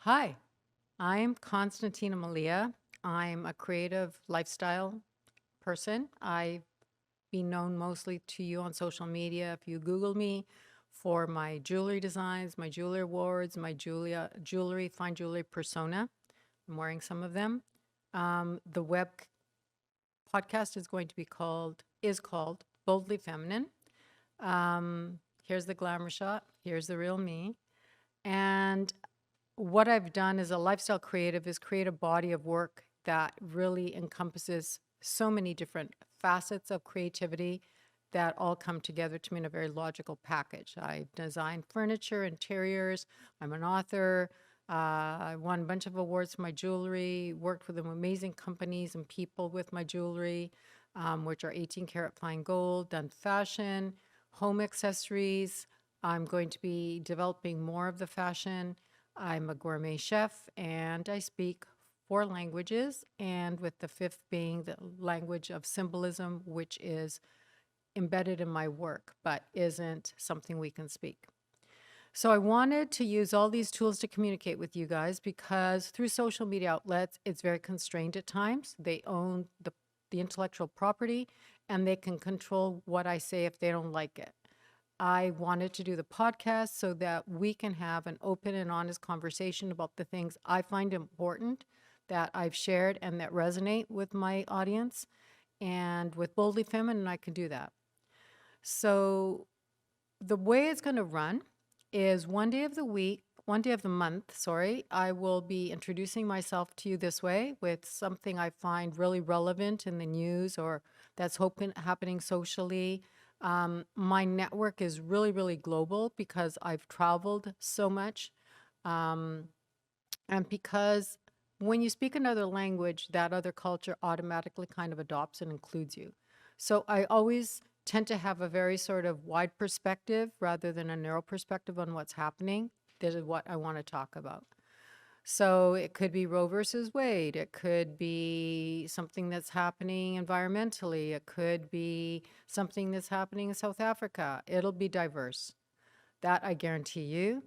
Hi, I'm Konstantina Malia. I'm a creative lifestyle person. I've been known mostly to you on social media. If you Google me for my jewelry designs, my jewelry awards, my fine jewelry persona, I'm wearing some of them. The web podcast is called Boldly Feminine. Here's the glamour shot. Here's the real me. And what I've done as a lifestyle creative is create a body of work that really encompasses so many different facets of creativity that all come together to me in a very logical package. I design furniture, interiors. I'm an author. I won a bunch of awards for my jewelry, worked with amazing companies and people with my jewelry, which are 18 karat fine gold, done fashion, home accessories. I'm going to be developing more of the fashion. I'm a gourmet chef and I speak 4 languages, and with the fifth being the language of symbolism, which is embedded in my work but isn't something we can speak. So I wanted to use all these tools to communicate with you guys because through social media outlets, it's very constrained at times. They own the intellectual property and they can control what I say if they don't like it. I wanted to do the podcast so that we can have an open and honest conversation about the things I find important that I've shared and that resonate with my audience. And with Boldly Feminine, I can do that. So the way it's going to run is one day of the month, sorry, I will be introducing myself to you this way with something I find really relevant in the news or that's happening socially. My network is really, really global because I've traveled so much. Um, and because when you speak another language, that other culture automatically kind of adopts and includes you. So I always tend to have a very sort of wide perspective rather than a narrow perspective on what's happening. This is what I want to talk about. So it could be Roe versus Wade. It could be something that's happening environmentally. It could be something that's happening in South Africa. It'll be diverse. That I guarantee you.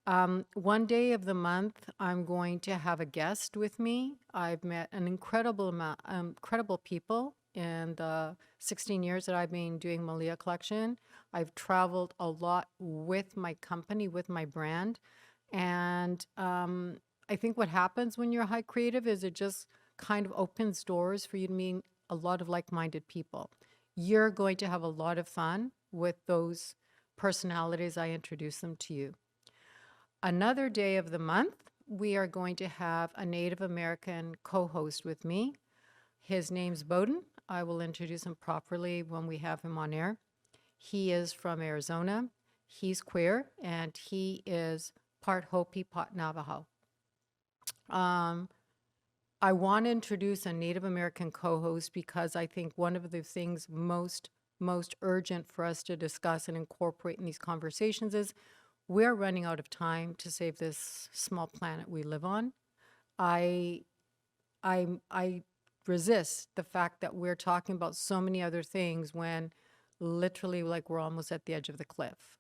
One day of the month, I'm going to have a guest with me. I've met an incredible people in the 16 years that I've been doing Malia Collection. I've traveled a lot with my company, with my brand. And I think what happens when you're a high creative is it just kind of opens doors for you to meet a lot of like-minded people. You're going to have a lot of fun with those personalities. I introduce them to you. Another day of the month, we are going to have a Native American co-host with me. His name's Bowden. I will introduce him properly when we have him on air. He is from Arizona. He's queer and he is part Hopi, part Navajo. Um, I want to introduce a Native American co-host because I think one of the things most urgent for us to discuss and incorporate in these conversations is we're running out of time to save this small planet we live on. I I resist the fact that we're talking about so many other things when literally like we're almost at the edge of the cliff.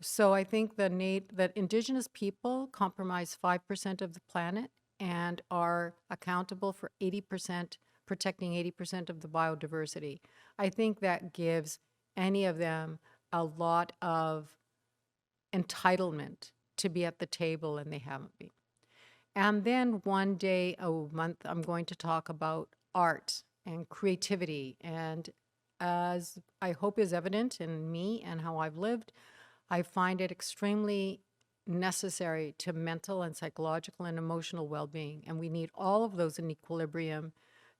So I think that indigenous people comprise 5% of the planet and are accountable for 80%, protecting 80% of the biodiversity. I think that gives any of them a lot of entitlement to be at the table, and they haven't been. And then one day a month, I'm going to talk about art and creativity. And as I hope is evident in me and how I've lived, I find it extremely necessary to mental and psychological and emotional well-being. And we need all of those in equilibrium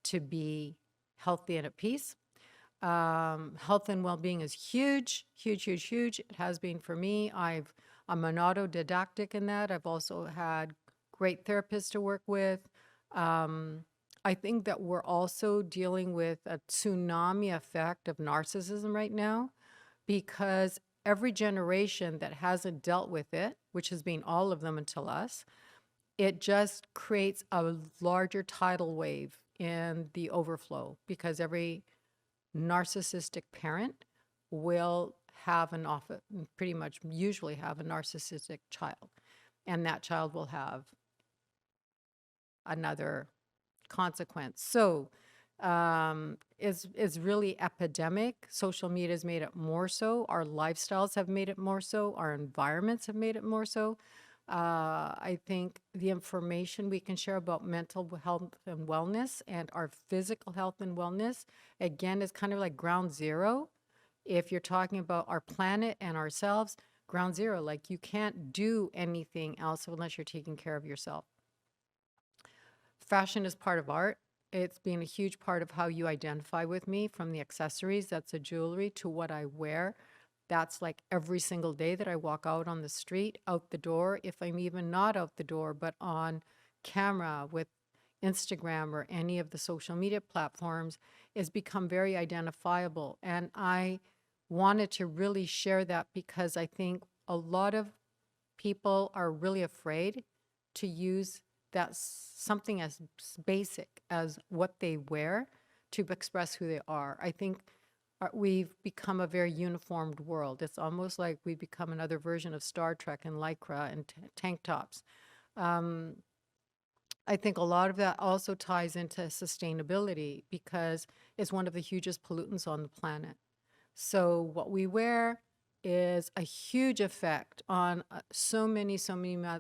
to be healthy and at peace. Health and well-being is huge, huge, huge, huge. It has been for me. I'm an autodidactic in that. I've also had great therapists to work with. I think that we're also dealing with a tsunami effect of narcissism right now because every generation that hasn't dealt with it, which has been all of them until us, it just creates a larger tidal wave in the overflow because every narcissistic parent will have pretty much usually have a narcissistic child, and that child will have another consequence. So is really epidemic. Social media has made it more so. Our lifestyles have made it more so. Our environments have made it more so. I think the information we can share about mental health and wellness and our physical health and wellness, again, is kind of like ground zero. If you're talking about our planet and ourselves, ground zero, like you can't do anything else unless you're taking care of yourself. Fashion is part of art. It's been a huge part of how you identify with me, from the accessories, that's a jewelry, to what I wear. That's like every single day that I walk out on the street, out the door, if I'm even not out the door, but on camera with Instagram or any of the social media platforms, has become very identifiable. And I wanted to really share that because I think a lot of people are really afraid to use that something as basic as what they wear to express who they are. I think we've become a very uniformed world. It's almost like we've become another version of Star Trek and Lycra and tank tops. I think a lot of that also ties into sustainability because it's one of the hugest pollutants on the planet. So what we wear is a huge effect on so many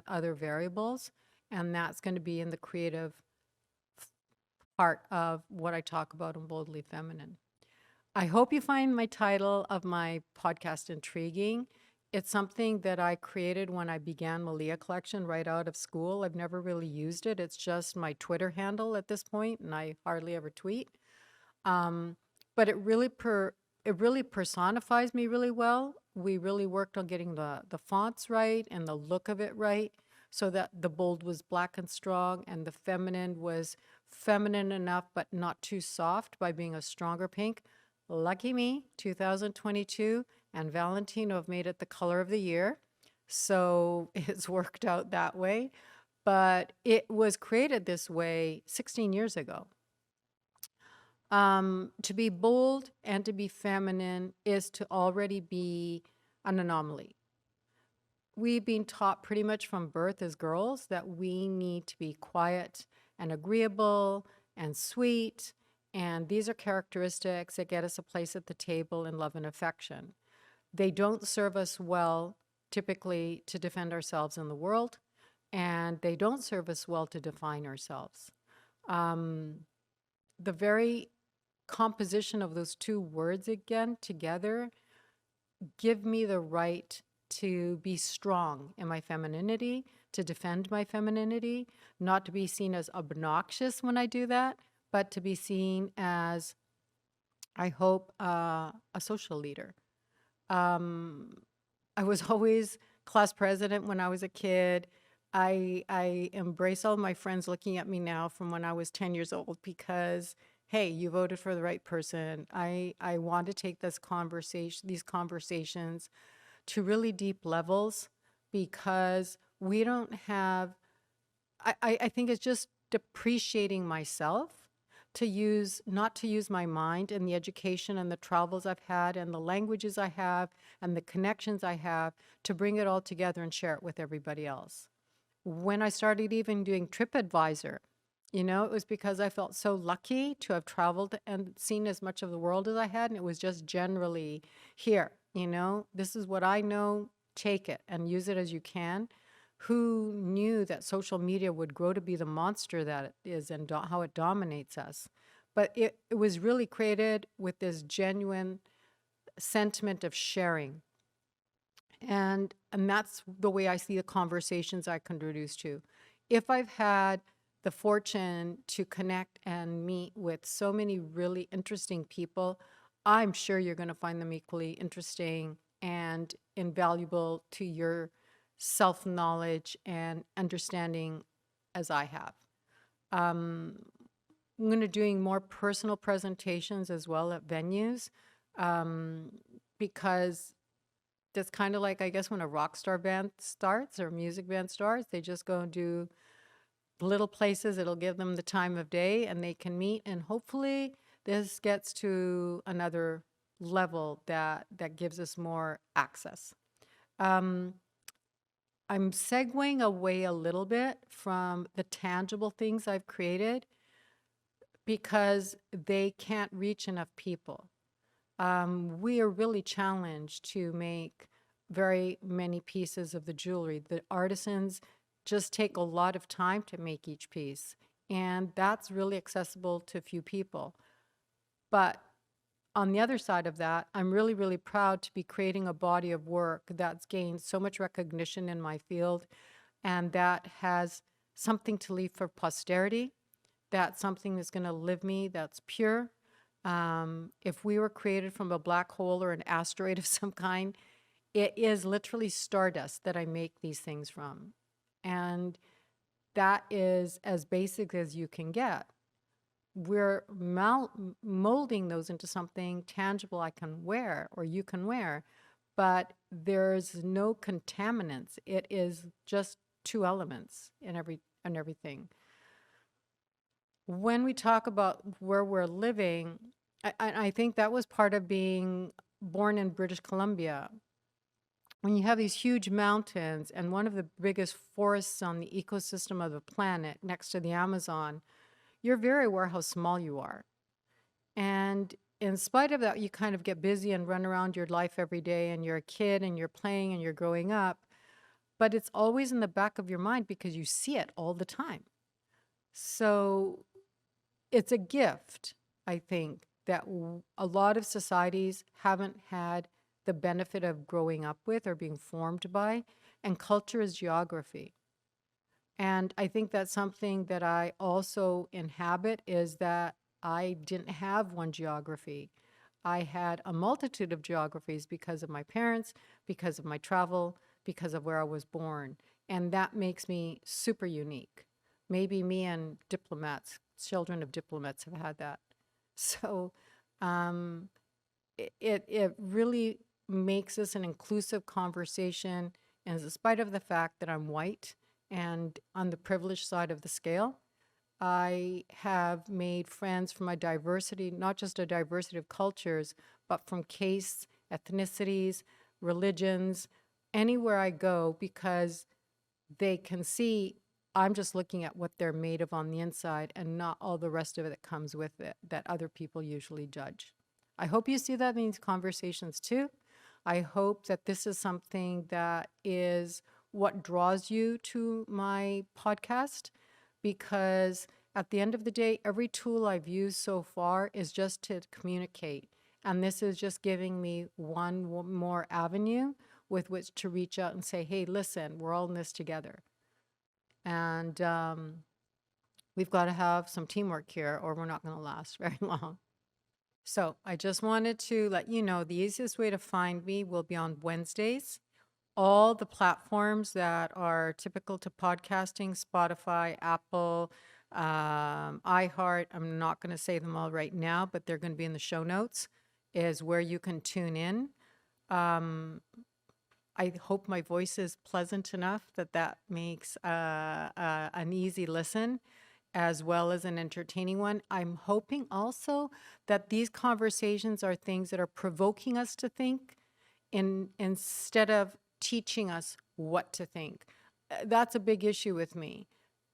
other variables, and that's going to be in the creative part of what I talk about in Boldly Feminine. I hope you find my title of my podcast intriguing. It's something that I created when I began Malia Collection right out of school. I've never really used it. It's just my Twitter handle at this point, and I hardly ever tweet. But it really personifies me really well. We really worked on getting the fonts right and the look of it right, so that the bold was black and strong and the feminine was feminine enough but not too soft by being a stronger pink. Lucky me, 2022 and Valentino have made it the color of the year. So it's worked out that way. But it was created this way 16 years ago. To be bold and to be feminine is to already be an anomaly. We've been taught pretty much from birth as girls that we need to be quiet and agreeable and sweet. And these are characteristics that get us a place at the table in love and affection. They don't serve us well, typically, to defend ourselves in the world, and they don't serve us well to define ourselves. The very composition of those two words again together give me the right to be strong in my femininity, to defend my femininity, not to be seen as obnoxious when I do that, but to be seen as, I hope, a social leader. I was always class president when I was a kid. I embrace all my friends looking at me now from when I was 10 years old because, hey, you voted for the right person. I want to take these conversations to really deep levels because we don't have, I think it's just depreciating myself not to use my mind and the education and the travels I've had and the languages I have and the connections I have to bring it all together and share it with everybody else. When I started even doing TripAdvisor, it was because I felt so lucky to have traveled and seen as much of the world as I had. And it was just generally here, this is what I know, take it and use it as you can. Who knew that social media would grow to be the monster that it is and how it dominates us? But it was really created with this genuine sentiment of sharing. And that's the way I see the conversations I contribute to. If I've had the fortune to connect and meet with so many really interesting people, I'm sure you're going to find them equally interesting and invaluable to your self-knowledge and understanding as I have. I'm going to doing more personal presentations as well at venues because that's kind of like, I guess, when a rock star band starts or a music band starts, they just go and do little places. It'll give them the time of day and they can meet. And hopefully this gets to another level that gives us more access. Um, I'm segueing away a little bit from the tangible things I've created because they can't reach enough people. We are really challenged to make very many pieces of the jewelry. The artisans just take a lot of time to make each piece, and that's really accessible to few people. But on the other side of that, I'm really, really proud to be creating a body of work that's gained so much recognition in my field and that has something to leave for posterity. That's something that's going to live me, that's pure. If we were created from a black hole or an asteroid of some kind, it is literally stardust that I make these things from. And that is as basic as you can get. We're molding those into something tangible I can wear or you can wear, but there's no contaminants. It is just two elements in everything. When we talk about where we're living, I think that was part of being born in British Columbia. When you have these huge mountains and one of the biggest forests on the ecosystem of the planet next to the Amazon, you're very aware how small you are. And in spite of that, you kind of get busy and run around your life every day, and you're a kid and you're playing and you're growing up. But it's always in the back of your mind because you see it all the time. So it's a gift, I think, that a lot of societies haven't had the benefit of growing up with or being formed by, and culture is geography. And I think that's something that I also inhabit is that I didn't have one geography. I had a multitude of geographies because of my parents, because of my travel, because of where I was born. And that makes me super unique. Maybe me and diplomats, children of diplomats have had that. So um, it really makes this an inclusive conversation. And in spite of the fact that I'm white and on the privileged side of the scale, I have made friends from a diversity, not just a diversity of cultures, but from castes, ethnicities, religions, anywhere I go, because they can see I'm just looking at what they're made of on the inside and not all the rest of it that comes with it that other people usually judge. I hope you see that in these conversations too. I hope that this is something that is what draws you to my podcast, because at the end of the day, every tool I've used so far is just to communicate. And this is just giving me one more avenue with which to reach out and say, hey, listen, we're all in this together. And we've got to have some teamwork here or we're not going to last very long. So I just wanted to let you know the easiest way to find me will be on Wednesdays. All the platforms that are typical to podcasting, Spotify, Apple, iHeart, I'm not going to say them all right now, but they're going to be in the show notes, is where you can tune in. I hope my voice is pleasant enough that that makes an easy listen as well as an entertaining one. I'm hoping also that these conversations are things that are provoking us to think instead of teaching us what to think. That's a big issue with me,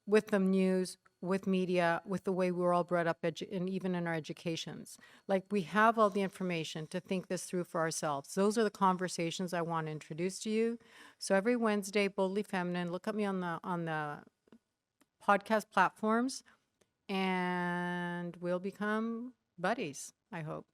with the news, with media, with the way we're all brought up, and even in our educations. Like, we have all the information to think this through for ourselves. Those are the conversations I want to introduce to you. So every Wednesday, Boldly Feminine, look at me on the podcast platforms, and we'll become buddies, I hope.